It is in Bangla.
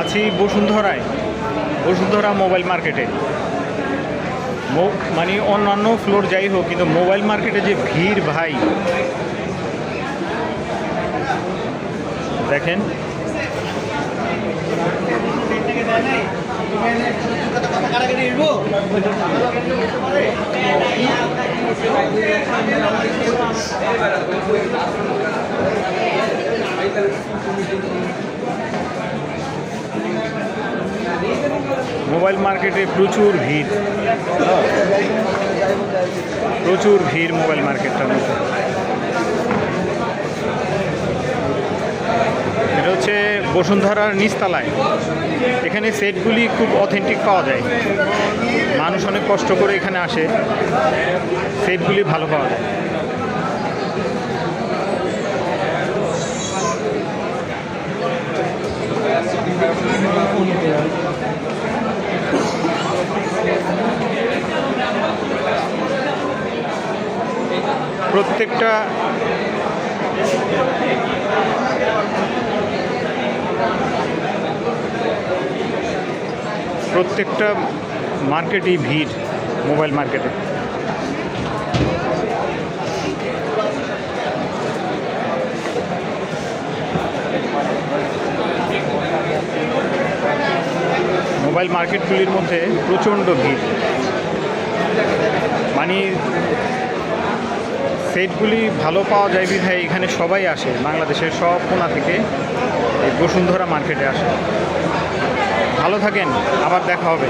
আছি বসুন্ধরা মোবাইল মার্কেটে। মানে অন্যান্য ফ্লোর যাই হোক, কিন্তু মোবাইল মার্কেটে যে ভিড় ভাই দেখেন। মোবাইল মার্কেটে প্রচুর ভিড় মোবাইল মার্কেটটার মধ্যে। এটা হচ্ছে বসুন্ধরার নিচতলায়। এখানে সেটগুলি খুব অথেন্টিক পাওয়া যায়। মানুষ অনেক কষ্ট করে এখানে আসে, সেটগুলি ভালো পাওয়া যায়। প্রত্যেকটা মার্কেটেই ভিড় মোবাইল মার্কেটে। মোবাইল মার্কেটগুলির মধ্যে প্রচণ্ড ভিড়। মানে সেটগুলি ভালো পাওয়া যায় বিধায় এখানে সবাই আসে, বাংলাদেশের সব কোণা থেকে এই বসুন্ধরা মার্কেটে আসে। ভালো থাকেন, আবার দেখা হবে।